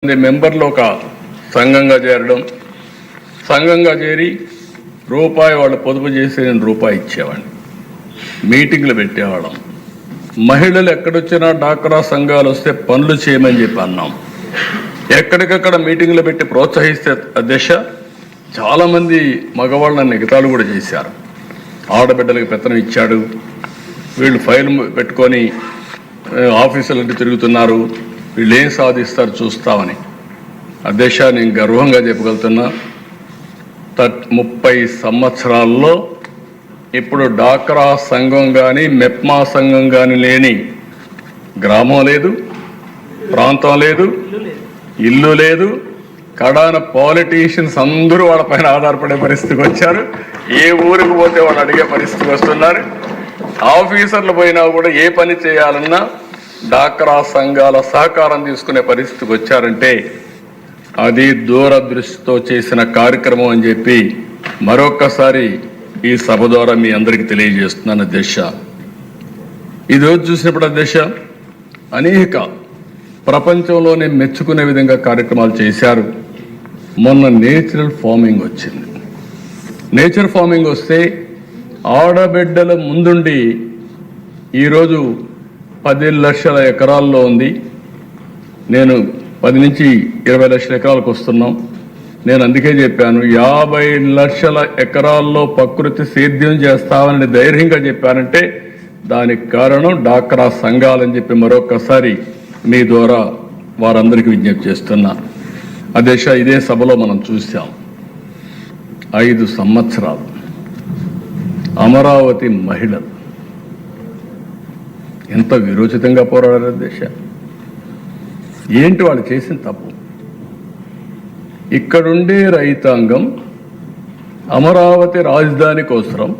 మెంబర్లు ఒక సంఘంగా చేరడం, సంఘంగా చేరి రూపాయి వాళ్ళు పొదుపు చేసి నేను రూపాయి ఇచ్చేవాడిని. మీటింగ్లు పెట్టేవాళ్ళం. మహిళలు ఎక్కడొచ్చినా డాక్రా సంఘాలు వస్తే పనులు చేయమని చెప్పి అన్నాం. ఎక్కడికక్కడ మీటింగ్లు పెట్టి ప్రోత్సహిస్తే అధ్యక్ష చాలామంది మగవాళ్ళని ఎగతాళి కూడా చేశారు. ఆడబిడ్డలకు పెత్తనం ఇచ్చాడు, వీళ్ళు ఫైల్ పెట్టుకొని ఆఫీసులంటే తిరుగుతున్నారు, వీళ్ళు ఏం సాధిస్తారు చూస్తామని. అధ్యక్ష నేను గర్వంగా చెప్పగలుగుతున్నా, 30 సంవత్సరాల్లో ఇప్పుడు డాక్రా సంఘం కానీ మెప్మా సంఘం కానీ లేని గ్రామం లేదు, ప్రాంతం లేదు, ఇల్లు లేదు. కడాన పాలిటీషియన్స్ అందరూ వాళ్ళపైన ఆధారపడే పరిస్థితికి వచ్చారు. ఏ ఊరికి పోతే వాళ్ళు అడిగే పరిస్థితికి వస్తున్నారు. ఆఫీసర్లు పోయినా కూడా ఏ పని చేయాలన్నా డాక్రా సంఘాల సహకారం తీసుకునే పరిస్థితికి వచ్చారంటే అది దూరదృష్టితో చేసిన కార్యక్రమం అని చెప్పి మరొక్కసారి ఈ సభ ద్వారా మీ అందరికీ తెలియజేస్తున్నాను అధ్యక్ష. ఈరోజు చూసినప్పుడు అధ్యక్ష అనేక ప్రపంచంలోనే మెచ్చుకునే విధంగా కార్యక్రమాలు చేశారు. మొన్న నేచురల్ ఫార్మింగ్ వచ్చింది. నేచర్ ఫార్మింగ్ వస్తే ఆడబిడ్డల ముందుండి ఈరోజు 10 లక్షల ఎకరాల్లో ఉంది. నేను 10 నుంచి 20 లక్షల ఎకరాలకు వస్తున్నాం. నేను అందుకే చెప్పాను 50 లక్షల ఎకరాల్లో ప్రకృతి సేద్యం చేస్తామని ధైర్యంగా చెప్పానంటే దానికి కారణం డాక్రా సంఘాలని చెప్పి మరొకసారి మీ ద్వారా వారందరికీ విజ్ఞప్తి చేస్తున్నా. అధ్యక్ష ఇదే సభలో మనం చూసాం 5 సంవత్సరాలు అమరావతి మహిళలు ఎంత విరోచితంగా పోరాడారు అధ్యక్ష. ఏంటి వాళ్ళు చేసిన తప్పు? ఇక్కడుండే రైతాంగం అమరావతి రాజధాని కోసం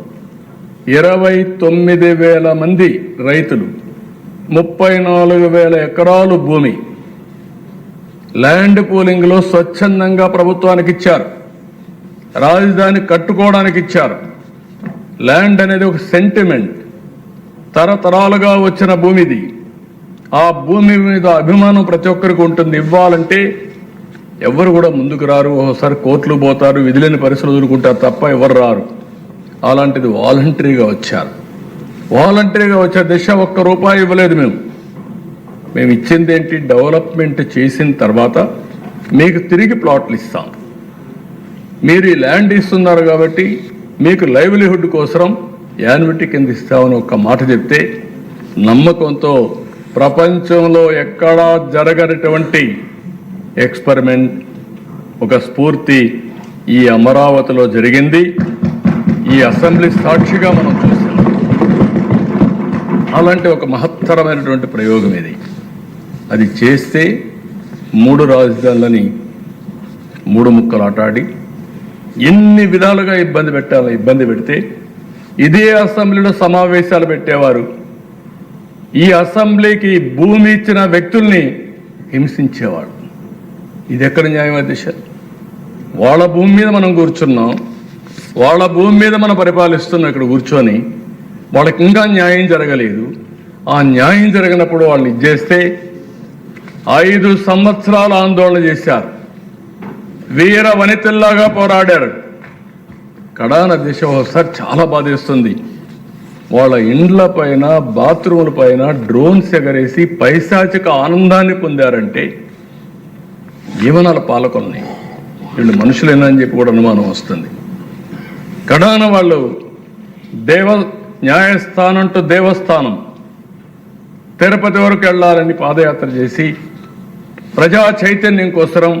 29,000 మంది రైతులు 34,000 ఎకరాలు భూమి ల్యాండ్ పూలింగ్లో స్వచ్ఛందంగా ప్రభుత్వానికి ఇచ్చారు. రాజధాని కట్టుకోవడానికి ఇచ్చారు. ల్యాండ్ అనేది ఒక సెంటిమెంట్, తరతరాలుగా వచ్చిన భూమిది. ఆ భూమి మీద అభిమానం ప్రతి ఒక్కరికి ఉంటుంది. ఇవ్వాలంటే ఎవరు కూడా ముందుకు రారు. ఒకసారి కోర్టులు పోతారు, విధులేని పరిస్థితులు ఎదుర్కొంటారు తప్ప ఎవరు రారు. అలాంటిది వాలంటరీగా వచ్చారు. వాలంటరీగా వచ్చే దిశ ₹1 ఇవ్వలేదు. మేము ఇచ్చింది ఏంటి? డెవలప్మెంట్ చేసిన తర్వాత మీకు తిరిగి ప్లాట్లు ఇస్తాం. మీరు ఈ ల్యాండ్ ఇస్తున్నారు కాబట్టి మీకు లైవ్లీహుడ్ కోసం యాన్యుటీ కింద ఇస్తామని ఒక్క మాట చెప్తే నమ్మకంతో ప్రపంచంలో ఎక్కడా జరగనటువంటి ఎక్స్పెరిమెంట్, ఒక స్ఫూర్తి ఈ అమరావతిలో జరిగింది. ఈ అసెంబ్లీ సాక్షిగా మనం చూసాం. అలాంటి ఒక మహత్తరమైనటువంటి ప్రయోగం ఇది. అది చేస్తే 3 రాజధానులని 3 ముక్కలు ఆటాడి ఎన్ని విధాలుగా ఇబ్బంది పెడితే ఇదే అసెంబ్లీలో సమావేశాలు పెట్టేవారు. ఈ అసెంబ్లీకి భూమి ఇచ్చిన వ్యక్తుల్ని హింసించేవాడు. ఇది ఎక్కడ న్యాయం అధ్యక్ష? వాళ్ళ భూమి మీద మనం కూర్చున్నాం, వాళ్ళ భూమి మీద మనం పరిపాలిస్తున్నాం. ఇక్కడ కూర్చొని వాళ్ళకి ఇంకా న్యాయం జరగలేదు. ఆ న్యాయం జరిగినప్పుడు వాళ్ళు ఇచ్చేస్తే 5 సంవత్సరాలు ఆందోళన చేశారు. వీర వనితల్లాగా పోరాడారు. కడాన దిశ ఒకసారి చాలా బాధేస్తుంది. వాళ్ళ ఇండ్ల పైన బాత్రూముల పైన డ్రోన్స్ ఎగరేసి పైశాచిక ఆనందాన్ని పొందారంటే ఏమనాల పాలకుల్ని? వీళ్ళు మనుషులేనని చెప్పి కూడా అనుమానం వస్తుంది. కడాన వాళ్ళు న్యాయస్థానం టు దేవస్థానం తిరుపతి వరకు వెళ్ళాలని పాదయాత్ర చేసి ప్రజా చైతన్యం కోసం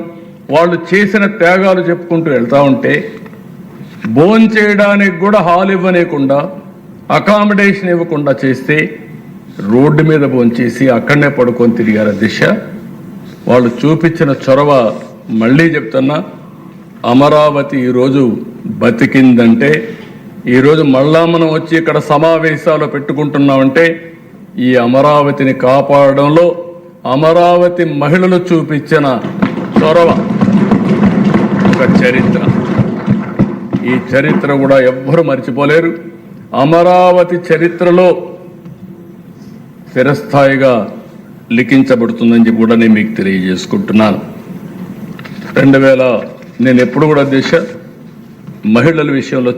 వాళ్ళు చేసిన త్యాగాలు చెప్పుకుంటూ వెళ్తూ ఉంటే భోజనం చేయడానికి కూడా హాల్ ఇవ్వలేకుండా, అకామిడేషన్ ఇవ్వకుండా చేస్తే రోడ్డు మీద భోజనం చేసి అక్కడనే పడుకొని తిరిగారు దిశ. వాళ్ళు చూపించిన చొరవ మళ్ళీ చెప్తున్నా, అమరావతి ఈరోజు బతికిందంటే, ఈరోజు మళ్ళా మనం వచ్చి ఇక్కడ సమావేశాలు పెట్టుకుంటున్నామంటే ఈ అమరావతిని కాపాడడంలో అమరావతి మహిళలు చూపించిన చొరవ ఒక చరిత్ర. ఈ చరిత్ర కూడా ఎవ్వరూ మర్చిపోలేరు. అమరావతి చరిత్రలో స్థిరస్థాయిగా లిఖించబడుతుందని చెప్పి కూడా నేను మీకు తెలియజేసుకుంటున్నాను. నేను ఎప్పుడు కూడా దేశ మహిళల విషయంలో